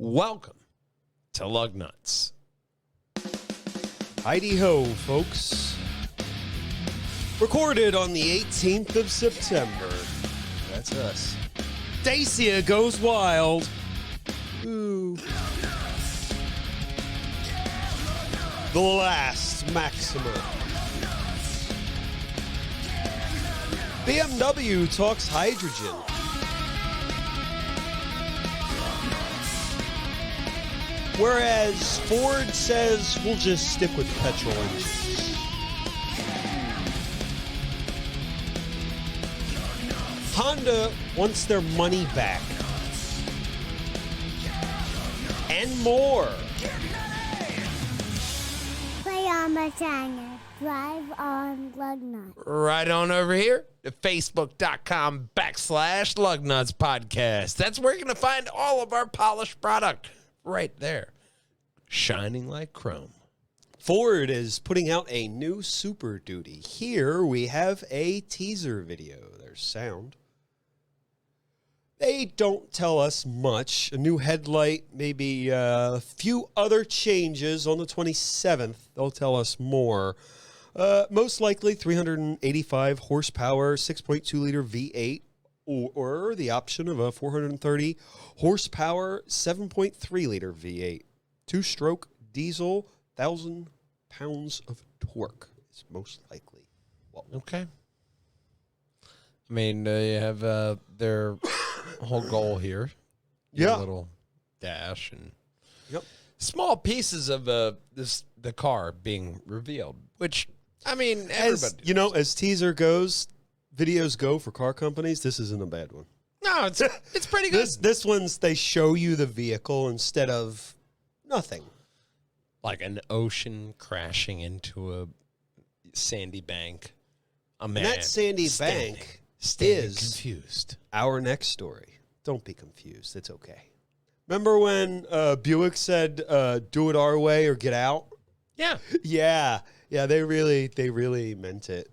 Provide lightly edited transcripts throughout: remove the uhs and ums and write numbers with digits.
Welcome to Lugnutz. Heidi-ho, folks. Recorded on the 18th of September. That's us. Dacia goes wild. Ooh. The last Maxima. BMW talks hydrogen. Whereas Ford says we'll just stick with petrol engines. Honda wants their money back. And more. Play on my channel. Drive on Lugnutz. Right on over here to Facebook.com/Lugnutz Podcast. That's where you're going to find all of our polished product right there, shining like chrome. Ford is putting out a new Super Duty. Here we have a teaser video. There's sound. They don't tell us much. A new headlight, maybe a few other changes on the 27th. They'll tell us more. Most likely 385 horsepower, 6.2-liter V8, or the option of a 430 horsepower, 7.3-liter V8. Two-stroke diesel, 1,000 pounds of torque is most likely. Well, Okay. I mean, you have their whole goal here. Yeah. A little dash and yep. small pieces of the car being revealed, which, I mean, everybody As teaser goes, videos go for car companies, this isn't a bad one. No, it's pretty good. This one's, they show you the vehicle instead of nothing. Like an ocean crashing into a sandy bank. A man And that sandy standing bank is confused. our next story. Don't be confused. It's okay. Remember when Buick said, do it our way or get out? Yeah. Yeah, they really meant it.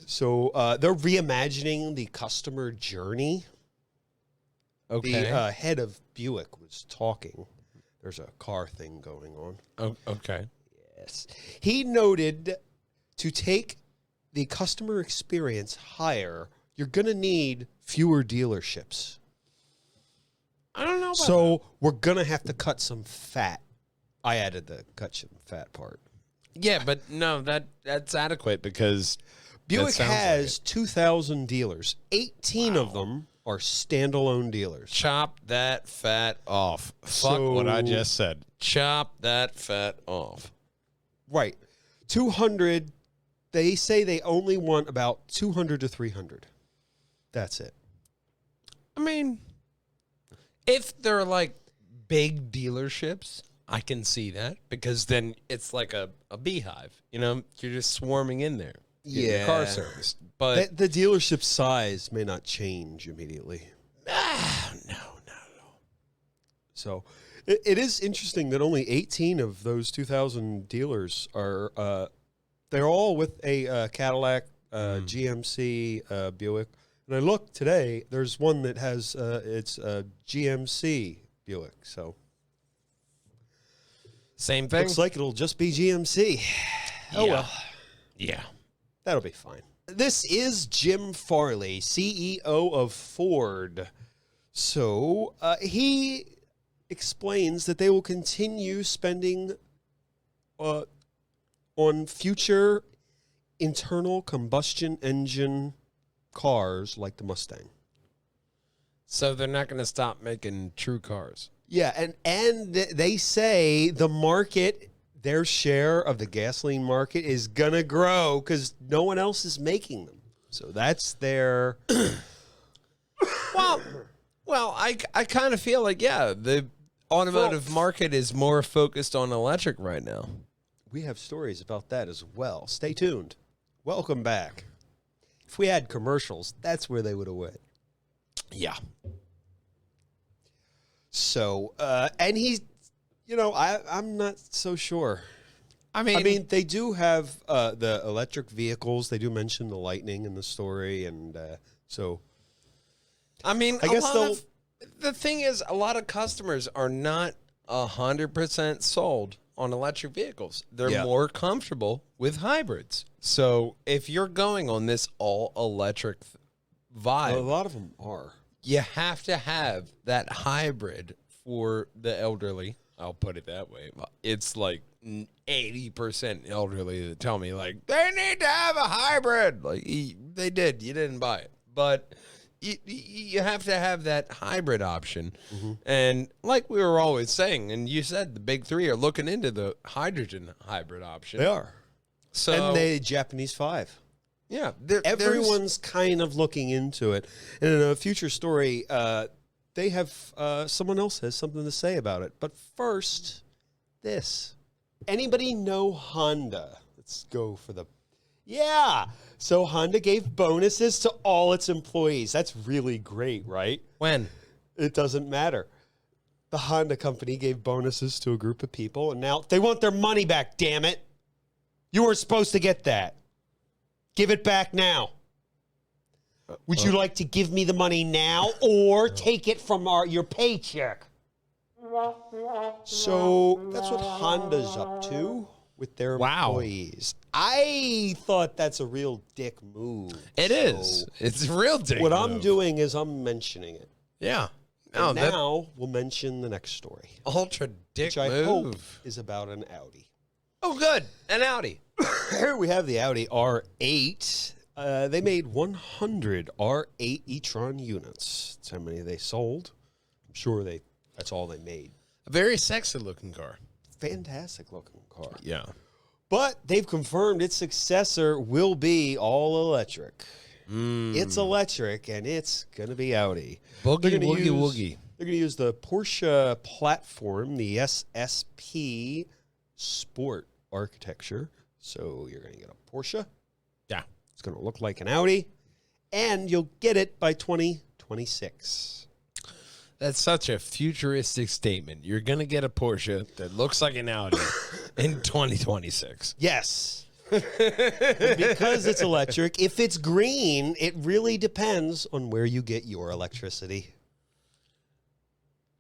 So they're reimagining the customer journey. Okay. The head of Buick was talking. There's a car thing going on. Oh, okay. Yes. He noted to take the customer experience higher, you're going to need fewer dealerships. I don't know about So we're going to have to cut some fat. I added the cut some fat part. that. Yeah, but no, that's adequate because Buick sounds like has it. 2,000 dealers. 18 of them are standalone dealers. Chop that fat off. Fuck what I just said. Chop that fat off. Right. 200, they say they only want about 200 to 300. That's it. I mean, if they're like big dealerships, I can see that because then it's like a beehive. You're just swarming in there. Getting your car serviced. But The dealership size may not change immediately. no, not at all. So it is interesting that only 18 of those 2,000 dealers are, they're all with a Cadillac, GMC, Buick. And I looked today, there's one that has, it's a GMC Buick. So Same thing. looks like it'll just be GMC. Oh, Yeah. well. Yeah. That'll be fine. This is Jim Farley, CEO of Ford. So he explains that they will continue spending on future internal combustion engine cars like the Mustang. So they're not going to stop making true cars. Yeah, and they say the market, their share of the gasoline market is going to grow because no one else is making them. So that's their... Well, I kind of feel like, the automotive market is more focused on electric right now. We have stories about that as well. Stay tuned. Welcome back. If we had commercials, that's where they would have went. Yeah. So, and he's, I'm not so sure. I mean, they do have the electric vehicles. They do mention the Lightning in the story, and so. I mean, I guess the thing is, a lot of customers are not 100% sold on electric vehicles. They're Yeah. more comfortable with hybrids. So if you're going on this all-electric vibe, A lot of them are. you have to have that hybrid for the elderly. I'll put it that way. It's like 80% elderly that tell me, like, they need to have a hybrid. Like, they did. You didn't buy it. But you have to have that hybrid option. And like we were always saying, and you said the big three are looking into the hydrogen hybrid option. They are. So, And the Japanese 5. yeah. Everyone's kind of looking into it. And in a future story, they have someone else has something to say about it. But first, this. Anybody know Honda? Let's go for the... Yeah. So Honda gave bonuses to all its employees. That's really great, right? When? It doesn't matter. The Honda company gave bonuses to a group of people, and now they want their money back, damn it. You were supposed to get that. Give it back now. Would you like to give me the money now or take it from your paycheck? So that's what Honda's up to with their employees. I thought that's a real dick move. It is. It's a real dick What move. I'm doing is I'm mentioning it. Yeah. And now we'll mention the next story, Ultra dick which I move. hope is about an Audi. Oh, good. An Audi. Here we have the Audi R8. They made 100 R8 e-tron units. That's how many they sold. I'm sure that's all they made. A very sexy looking car. Fantastic looking car. Yeah. But they've confirmed its successor will be all electric. It's electric, and it's going to be Audi. Boogie, They're gonna woogie, use- woogie. They're going to use the Porsche platform, the SSP Sport architecture. So you're going to get a Porsche. Yeah. It's going to look like an Audi, and you'll get it by 2026. That's such a futuristic statement. You're going to get a Porsche that looks like an Audi in 2026. Yes. And because it's electric, if it's green, it really depends on where you get your electricity.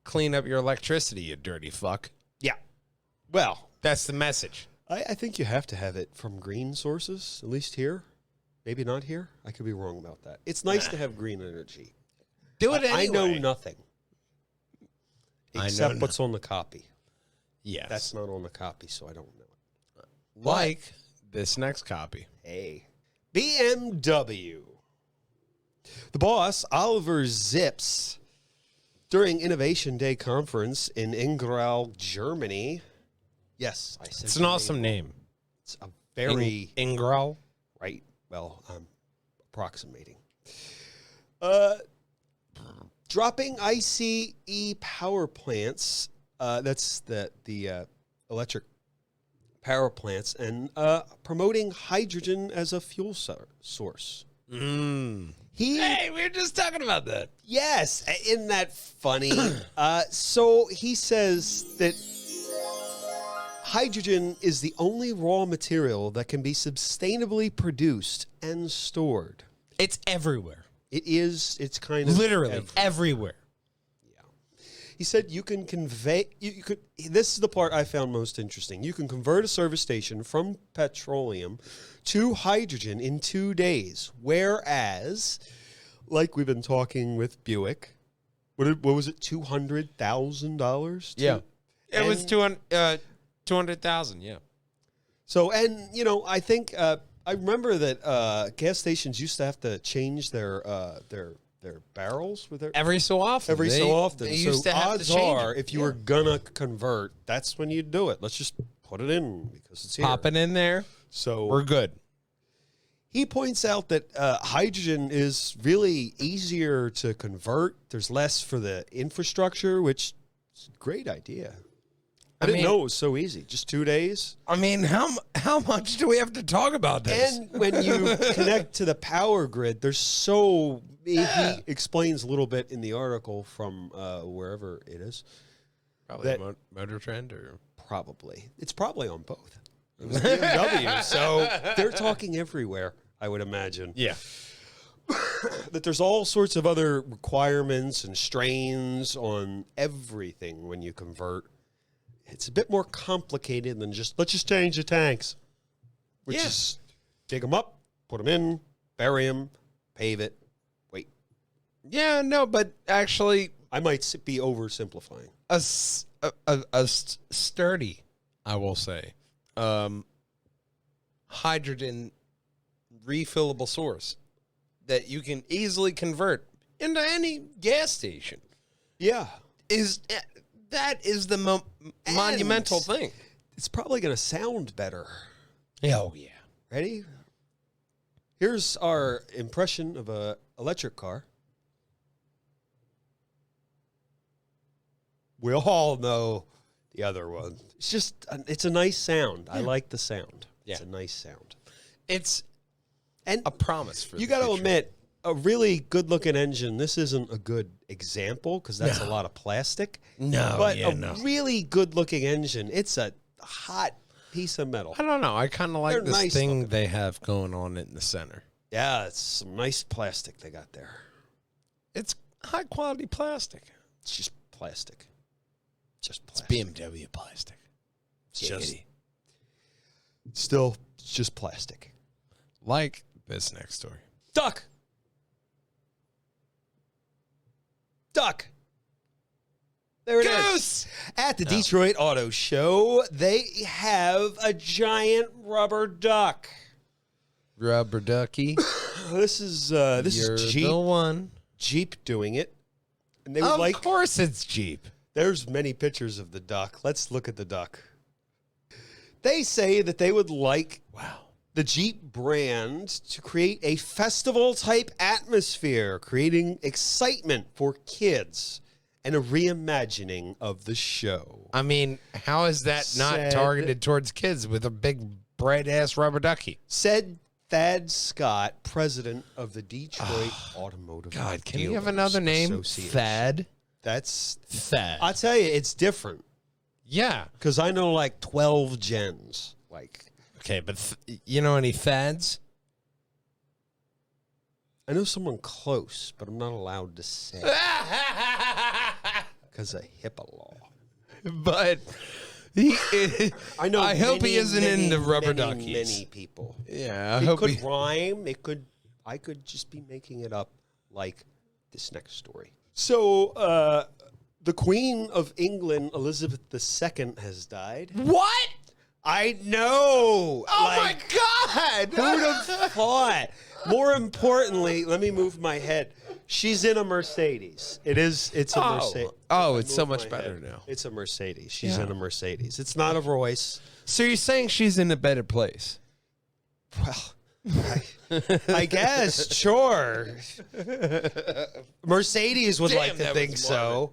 Clean up your electricity, you dirty fuck. Yeah. Well, That's the message. I think you have to have it from green sources, at least here. Maybe not here. I could be wrong about that. It's nice to have green energy. Do it anyway. I know nothing. I know Except no- what's on the copy. Yes. That's not on the copy, so I don't know it. like this next copy. Hey. BMW. The boss, Oliver Zips, during Innovation Day conference in Ingrau, Germany. Yes, I said It's an awesome name. It's a very... Ingrau. Right. Well, I'm approximating. Dropping ICE power plants. That's the electric power plants, and promoting hydrogen as a fuel source. Hey, we were just talking about that. Yes, isn't that funny? So he says that hydrogen is the only raw material that can be sustainably produced and stored. It's everywhere. It is. It's kind of Literally everywhere. He said you can convey. You could. This is the part I found most interesting. You can convert a service station from petroleum to hydrogen in 2 days, whereas, like we've been talking with Buick, what was it? $200,000. Yeah. It was And- 200,000. Yeah. So, and I think I remember that gas stations used to have to change their barrels with their Every so often. every so often. They So used to have to odds change are, it. if you were gonna convert, that's when you'd do it. Let's just put it in because it's here. Pop it in there, So we're good. he points out that hydrogen is really easier to convert. There's less for the infrastructure, which is a great idea. I didn't know it was so easy. Just 2 days. I mean, how much do we have to talk about this? And when you connect to the power grid, there's so... He explains a little bit in the article from wherever it is. Probably that- Motor Trend or Probably. It's probably on both. It was BMW, so they're talking everywhere, I would imagine. yeah. That there's all sorts of other requirements and strains on everything when you convert. It's a bit more complicated than let's just change the tanks. Which Yeah. is dig them up, put them in, bury them, pave it, wait. Yeah, no, but actually, I might be oversimplifying. a sturdy, I will say, hydrogen refillable source that you can easily convert into any gas station Yeah. that is the monumental thing. It's probably going to sound better. Oh, yeah. Ready? Here's our impression of a electric car. We all know the other one. It's a nice sound. I like the sound. Yeah. It's a nice sound. It's And a promise for you the got to future. admit, a really good-looking engine. This isn't a good example because that's a lot of plastic. No, but yeah, a no. really good-looking engine. It's a hot piece of metal. I don't know. I kind of like They're this nice thing looking. they have going on in the center. Yeah, it's some nice plastic they got there. It's high quality plastic. It's just plastic. Just It's plastic. BMW plastic. It's just Giggity. still it's just plastic. Like this next story. Duck. There it is. Goose! At the Detroit Auto Show, they have a giant rubber duck. Rubber ducky. This is You're Jeep. the one. Jeep doing it, and they would Of like. course it's Jeep. There's many pictures of the duck. Let's look at the duck. They say that they would like Wow. the Jeep brand to create a festival-type atmosphere, creating excitement for kids and a reimagining of the show. I mean, how is that not Said- targeted towards kids with a big bright ass rubber ducky? Said Thad Scott, president of the Detroit Automotive God, can you have Dealers another name? Association. Thad? That's, Thad. I'll tell you, it's different Yeah. because I know like 12 gens. Like, Okay, but you know any Thads? I know someone close, but I'm not allowed to say because of HIPAA law. But he, I know. I hope he many, isn't many, into rubber many, duckies. Many people. Yeah, I It hope could he. rhyme. It could. I could just be making it up, like this next story. So, the Queen of England, Elizabeth II, has died. What? I know. Oh like, my God! who'd have thought? More importantly, let me move my head. She's in a Mercedes. It's a Mercedes. Oh, it's so much better now. It's a Mercedes. She's Yeah. in a Mercedes. It's not a Royce. So you're saying she's in a better place? Well, I guess, sure. Mercedes would Damn, like to that think was so.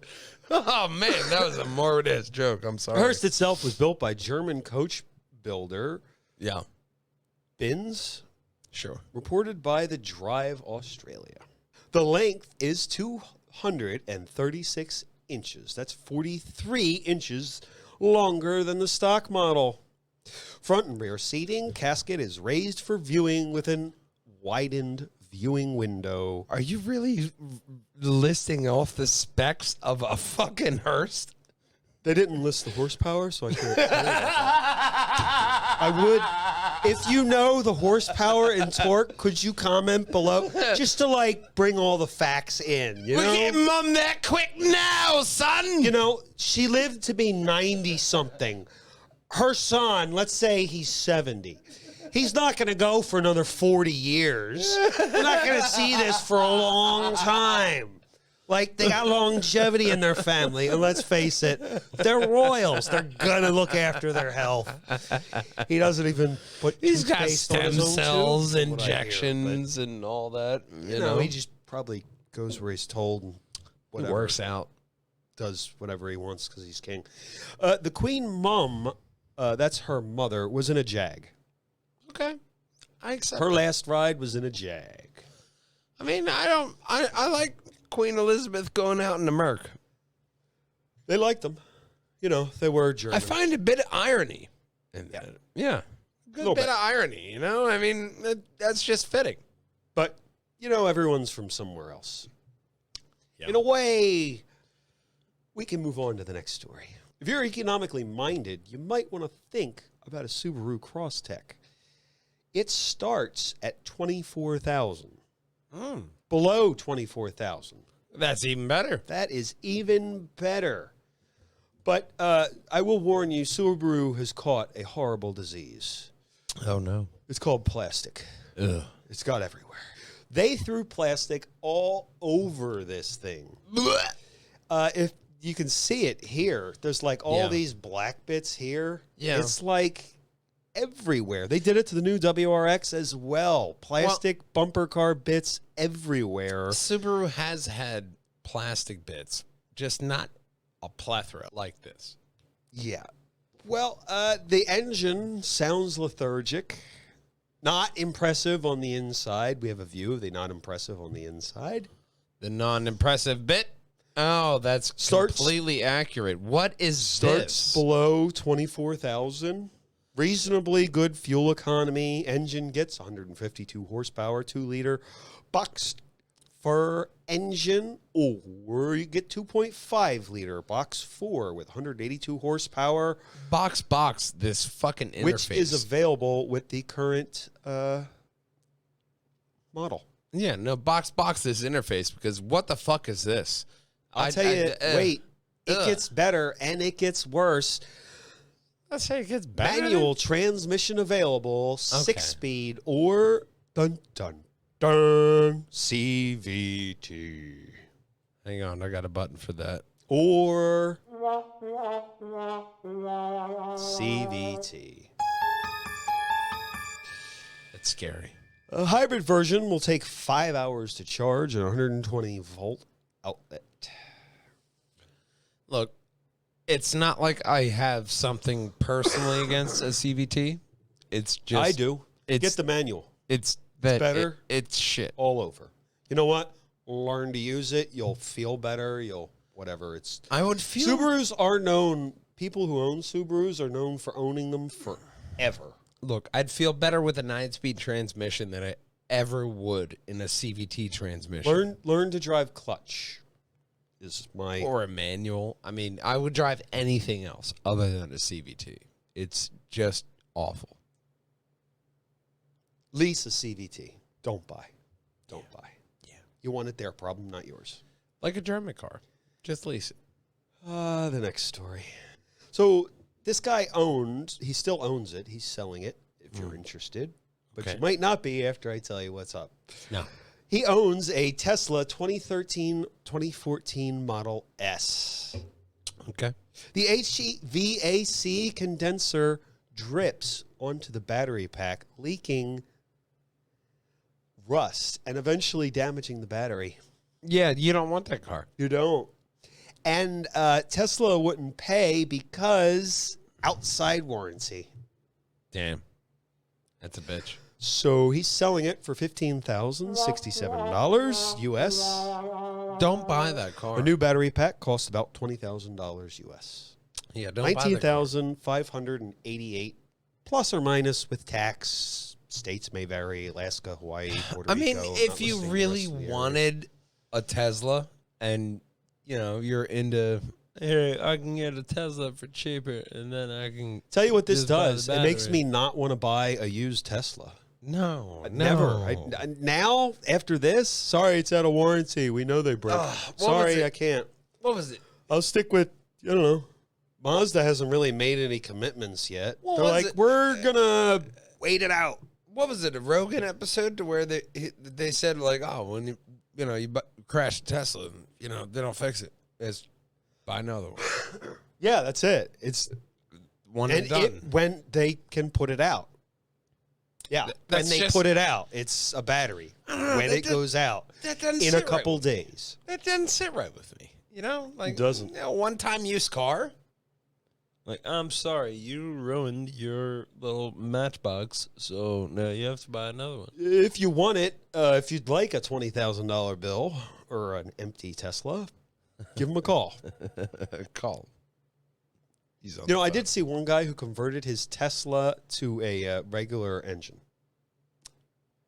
Oh man, that was a morbid joke. I'm sorry. Hearst itself was built by German coach builder Yeah, Binz, sure. reported by the Drive Australia. The length is 236 inches. That's 43 inches longer than the stock model. Front and rear seating casket is raised for viewing with an widened viewing window. Are you really listing off the specs of a fucking Hearst? They didn't list the horsepower, so I can't tell you about that. I would, if you know the horsepower and torque, could you comment below just to like bring all the facts in? You We're know, getting on that quick now, son. you know, she lived to be 90 something. Her son, let's say he's 70. He's not going to go for another 40 years. We're not going to see this for a long time. Like, they got longevity in their family, and let's face it, they're royals. They're going to look after their health. He doesn't even put He's got toothpaste on stem his own cells, tooth, what I hear, injections, and all that. but, You know, he just probably goes where he's told and whatever. works out. Does whatever he wants because he's king. The queen mum, that's her mother, was in a Jag. Okay, I accept. Her that. last ride was in a Jag. I mean, I like Queen Elizabeth going out in the Merc. They liked them. You know, they were German. I find a bit of irony in that. Yeah. Good Little bit bit. of irony, you know? I mean, that's just fitting. But, you know, everyone's from somewhere else. Yeah. In a way, we can move on to the next story. If you're economically minded, you might want to think about a Subaru Crosstrek. It starts at $24,000. Below $24,000. That's even better. That is even better. But I will warn you, Subaru has caught a horrible disease. Oh, no. It's called plastic. Ugh. It's got everywhere. They threw plastic all over this thing. If you can see it here, there's like all these black bits here. Yeah. It's like everywhere. They did it to the new WRX as well. Plastic bumper car bits everywhere. Subaru has had plastic bits, just not a plethora like this. Yeah. Well, the engine sounds lethargic. Not impressive on the inside. We have a view of the not impressive on the inside. The non-impressive bit? Oh, that's completely accurate. What is Starts this? below 24,000. Reasonably good fuel economy. Engine gets 152 horsepower, 2-liter boxed fur engine, or you get 2.5-liter box 4 with 182 horsepower. Box, this fucking interface. Which is available with the current model. Yeah, no, box this interface, because what the fuck is this? I'll tell you, wait, it gets better and it gets worse. Let's say it gets better. Manual transmission available, 6-speed, or dun CVT. Hang on, I got a button for that. Or CVT. That's scary. A hybrid version will take 5 hours to charge a 120-volt outlet. Look, it's not like I have something personally against a CVT. It's just I do. Get the manual. It's better. It's shit. All over. You know what? Learn to use it. You'll feel better. Whatever. I would feel. Subarus are known. People who own Subarus are known for owning them forever. Look, I'd feel better with a 9-speed transmission than I ever would in a CVT transmission. Learn to drive clutch. Or a manual. I mean, I would drive anything else other than a CVT. It's just awful. Lease a CVT. Don't buy. Don't buy. Yeah. You want it, their problem, not yours. Like a German car. Just lease it. The next story. So this guy he still owns it. He's selling it if you're interested. But you might not be after I tell you what's up. No. He owns a Tesla 2013-2014 Model S. Okay. The HVAC condenser drips onto the battery pack, leaking rust and eventually damaging the battery. Yeah, you don't want that car. You don't. And Tesla wouldn't pay because outside warranty. Damn. That's a bitch. So he's selling it for $15,067 US. Don't buy that car. A new battery pack costs about $20,000 US. Yeah, don't buy that car. $19,588 plus or minus with tax. States may vary. Alaska, Hawaii, Puerto Rico. If you really wanted a Tesla and, you're into, hey, I can get a Tesla for cheaper and then I can tell you what this does. It makes battery. me not want to buy a used Tesla. No, Never. Now, after this, sorry, it's out of warranty. We know they broke. Sorry, I can't. What was it? I'll stick with, I don't know. Mazda hasn't really made any commitments yet. What They're was like, it? we're going to wait it out. What was it, a Rogan episode to where they said, like, oh, when you crash a Tesla, they don't fix it. It's buy another one. Yeah, that's it. It's one and done. When they can put it out. Yeah, when they put it out, it's a battery. When it goes out in a couple days. That doesn't sit right with me. Like, it doesn't. One-time use car. Like, I'm sorry, you ruined your little matchbox, so now you have to buy another one. If you want it, if you'd like a $20,000 bill or an empty Tesla, give him a call. Call. I did see one guy who converted his Tesla to a regular engine.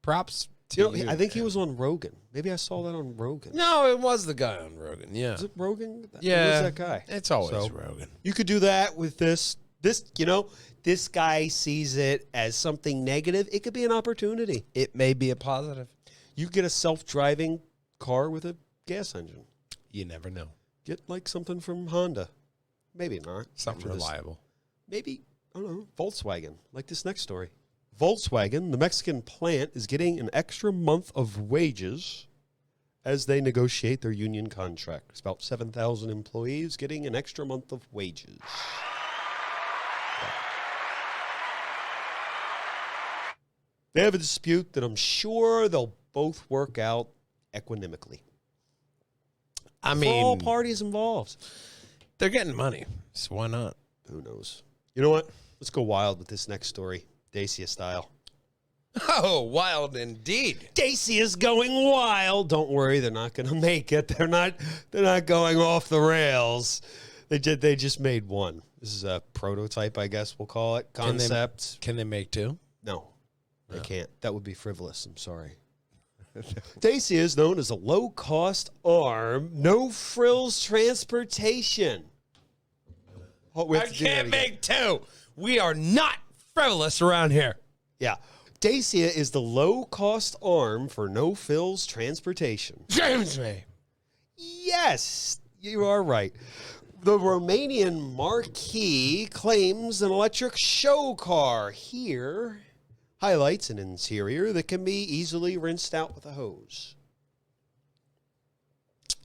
Props You know, I think he was on Rogan. Maybe I saw that on Rogan. No, it was the guy on Rogan. Yeah. Is it Rogan? Yeah. Who's that guy? It's always So, Rogan. You could do that with this. This guy sees it as something negative. It could be an opportunity. It may be a positive. You get a self-driving car with a gas engine. You never know. Get like something from Honda. Maybe not. Something After this. reliable. Maybe, I don't know, Volkswagen, like this next story. Volkswagen, the Mexican plant, is getting an extra month of wages as they negotiate their union contract. It's about 7,000 employees getting an extra month of wages. They have a dispute that I'm sure they'll both work out equanimically. I For all mean, parties involved. they're getting money, so why not? Who knows? You know what? Let's go wild with this next story, Dacia style. Oh, wild indeed. Dacia's going wild. Don't worry, they're not going to make it. They're not going off the rails. They just made one. This is a prototype, I guess we'll call it. Concept. Can they make two? No, they can't. That would be frivolous. I'm sorry. Dacia is known as a low-cost arm, no-frills transportation. I can't make two. We are not frivolous around here. Yeah. Dacia is the low-cost arm for no-frills transportation. James May. Yes, you are right. The Romanian Marquis claims an electric show car here highlights an interior that can be easily rinsed out with a hose.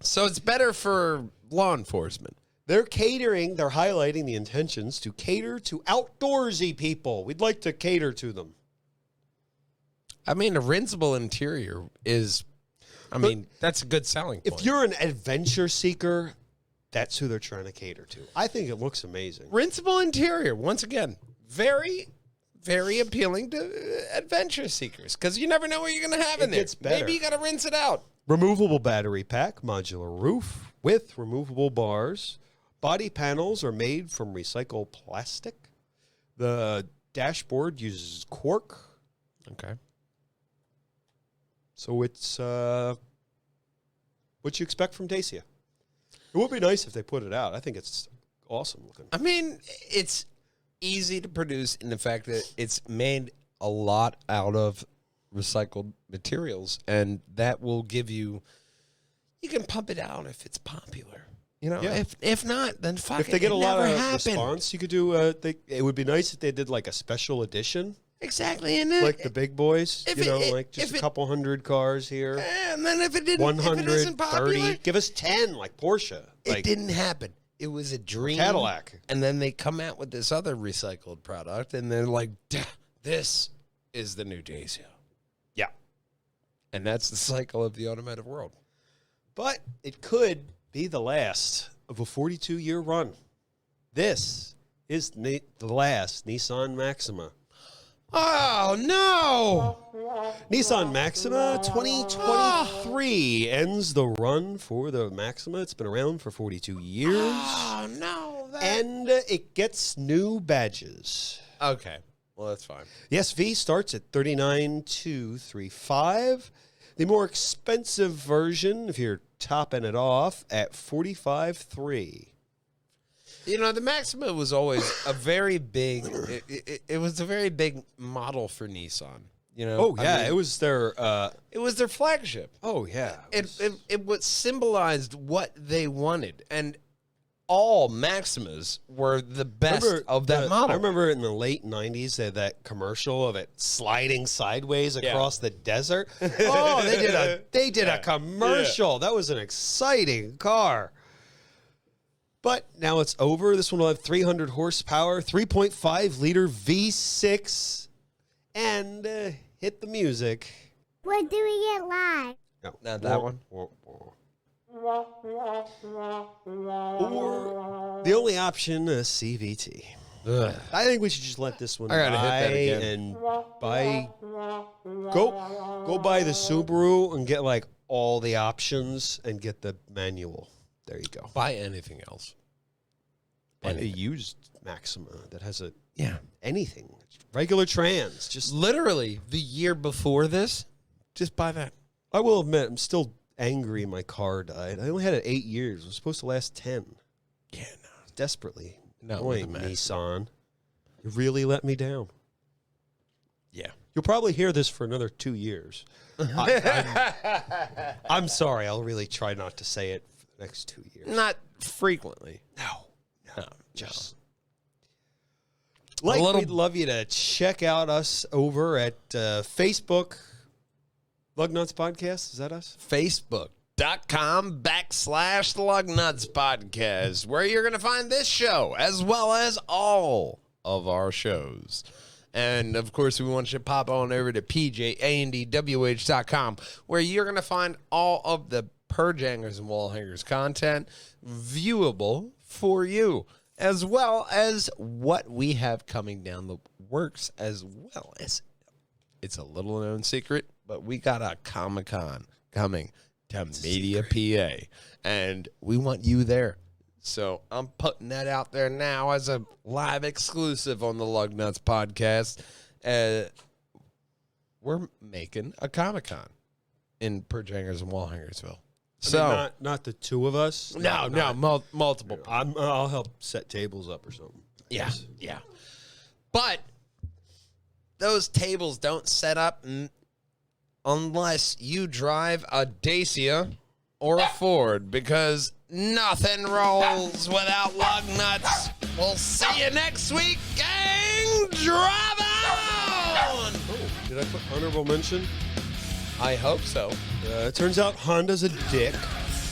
So it's better for law enforcement. They're highlighting the intentions to cater to outdoorsy people. We'd like to cater to them. I mean, a rinsable interior is, that's a good selling point. If you're an adventure seeker, that's who they're trying to cater to. I think it looks amazing. Rinsable interior, once again, very, very appealing to adventure seekers because you never know what you're going to have in there. Gets better. Maybe you got to rinse it out. Removable battery pack, modular roof with removable bars. Body panels are made from recycled plastic. The dashboard uses cork. Okay. So it's what you expect from Dacia. It would be nice if they put it out. I think it's awesome looking. I mean, it's easy to produce in the fact that it's made a lot out of recycled materials, and that will give you can pump it out if it's popular. You know, Yeah. if not, then fuck If it. they get it a lot never of happened. response, you could do. It would be nice if they did like a special edition, Exactly, and then, like the big boys. if You know, it- like just if a it- couple hundred cars here. and then if it didn't, if it 100, isn't popular, 30. Give us 10, like Porsche. it Like didn't happen. It was a dream. Cadillac. And then they come out with this other recycled product, and they're like, this is the new Dacia. Yeah. And that's the cycle of the automotive world. But it could be the last of a 42-year run. This is the last Nissan Maxima. Oh, no. Nissan Maxima 2023 ends the run for the Maxima. It's been around for 42 years. Oh, no. And it gets new badges. Okay. Well, that's fine. The SV starts at $39,235. The more expensive version, if you're topping it off, at $45,300. You know, the Maxima was always a very big, it was a very big model for Nissan. You know? Oh, yeah. I mean, It was their... it was their flagship. oh, yeah. It was symbolized what they wanted, and all Maximas were the best of that model. I remember in the late 90s, they had that commercial of it sliding sideways across the desert. Oh, they did a commercial. That was an exciting car. But now it's over. This one will have 300 horsepower, 3.5-liter V6, and hit the music. We're doing it live. No, Not that one? Or the only option, CVT. Ugh. I think we should just let this one I gotta hit that die again. and go buy the Subaru and get like all the options and get the manual. There you go. Buy anything else. Buy a Anything. used Maxima that has Yeah. anything. Regular trans. Just Literally, the year before this, Just buy that. I will admit, I'm still angry my car died. I only had it 8 years. It was supposed to last 10. Yeah, no. Desperately. No, Annoying, Nissan. You really let me down. Yeah. You'll probably hear this for another 2 years. I'm sorry. I'll really try not to say it for the next 2 years. Not frequently. No. Just like, little- we'd love you to check out us over at Facebook. Lugnutz Podcast. Is that us? Facebook.com/Lugnutz Podcast, where you're going to find this show as well as all of our shows. And, of course, we want you to pop on over to PJAndWH.com, where you're going to find all of the Purge Hangers and Wall Hangers content viewable for you, as well as what we have coming down the works, as well as, it's a little known secret, but we got a Comic-Con coming to Media, PA, and we want you there. So I'm putting that out there now as a live exclusive on the Lugnutz Podcast. We're making a Comic-Con in Purge Hangers and Wall Hangersville. So I mean, not the two of us. multiple. I'll help set tables up or something. Yeah. But those tables don't set up unless you drive a Dacia or a Ford, because nothing rolls without Lugnutz. We'll see you next week, gang. Drive on! Oh, did I put honorable mention? I hope so. It turns out Honda's a dick.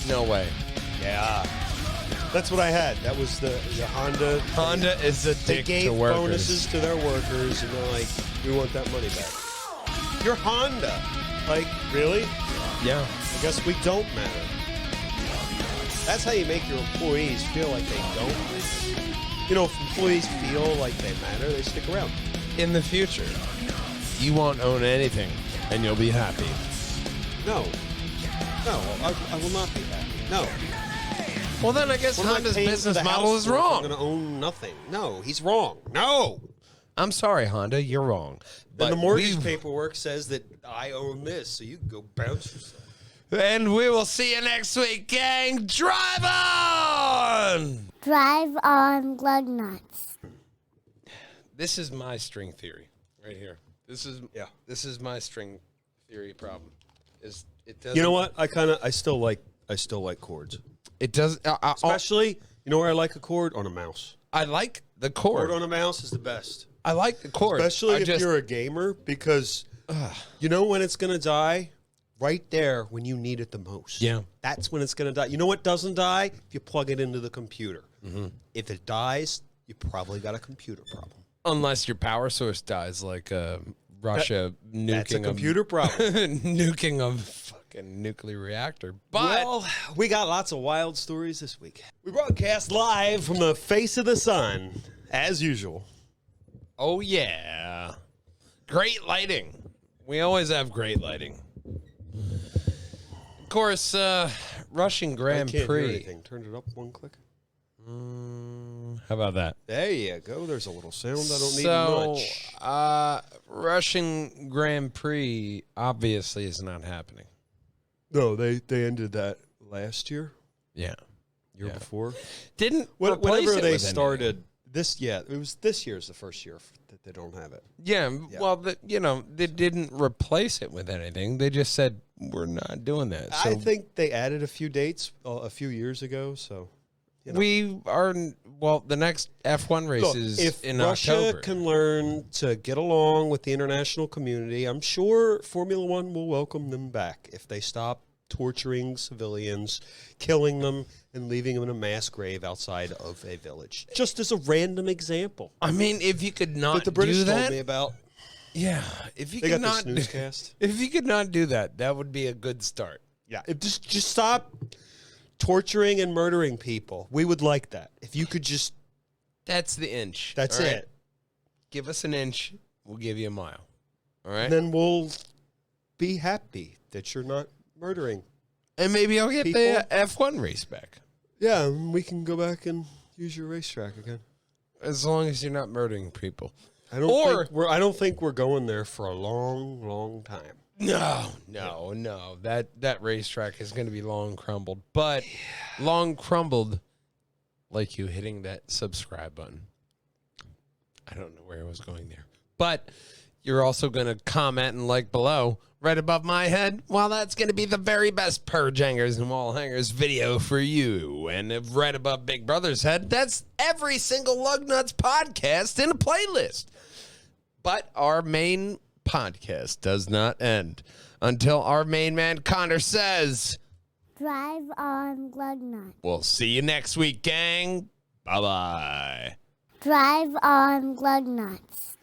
No way. Yeah. That's what I had. That was the Honda. Honda is a They dick gave to workers. bonuses to their workers, and they're like, we want that money back. You're Honda. Like, really? Yeah. I guess we don't matter. That's how you make your employees feel like they don't matter. You know, if employees feel like they matter, they stick around. In the future, you won't own anything, and you'll be happy. No, I will not be happy. No. Well, then I guess What am I Honda's paying for business the model house is for if wrong. I'm going to own nothing. No, he's wrong. No. I'm sorry, Honda, you're wrong. Then the But mortgage we- paperwork says that I own this, so you can go bounce yourself. And we will see you next week, gang. Drive on! Drive on Lugnutz. This is my string theory right here. This is my string theory problem. Is it doesn't, You know what? I still like chords. It does. Especially, you know where I like a chord? On a mouse. I like the Chord chord. on a mouse is the best. I like the chord. Especially I if just, you're a gamer, because you know when it's going to die? Right there when you need it the most. Yeah. That's when it's going to die. You know what doesn't die? If you plug it into the computer. Mm-hmm. If it dies, you probably got a computer problem. unless your power source dies, like Russia nuking That's a computer problem. nuking a fucking nuclear reactor. But Well, we got lots of wild stories this week. We broadcast live from the face of the sun, as usual. oh yeah, great lighting. We always have great lighting. Of course, Russian Grand I can't hear Prix. anything. Turn it up one click. How about that? There you go. There's a little sound. I don't need So, much. Russian Grand Prix obviously is not happening. No, they ended that last year. Yeah. Year Yeah. before. Didn't replace Whenever it they with anything. started it was this year's the first year that they don't have it. Yeah, well, they didn't replace it with anything. They just said, we're not doing that. So I think they added a few dates a few years ago. So we are, the next F1 race look, is if in Russia October. can learn to get along with the international community, I'm sure Formula One will welcome them back if they stop torturing civilians, killing them, and leaving them in a mass grave outside of a village. Just as a random example I mean, if you could not that the British do told that, me about. yeah, if you They could got the not, snoozecast. if you could not do that, that would be a good start. Yeah, just stop torturing and murdering people. We would like that. If you could just, That's the inch. that's all right? it. Give us an inch, we'll give you a mile. All right, And then we'll be happy that you're not murdering. and maybe I'll get the people- F1 race back. Yeah, and we can go back and use your racetrack again. As long as you're not murdering people. I don't think we're going there for a long, long time. No. That racetrack is going to be long crumbled, but long crumbled like you hitting that subscribe button. I don't know where I was going there, but you're also going to comment and like below right above my head. Well, that's going to be the very best purge hangers and wall hangers video for you. And if right above Big Brother's head, that's every single Lugnutz podcast in a playlist. But our main podcast does not end until our main man Connor says, Drive on Lugnutz. we'll see you next week, gang. Bye-bye. Drive on Lugnutz.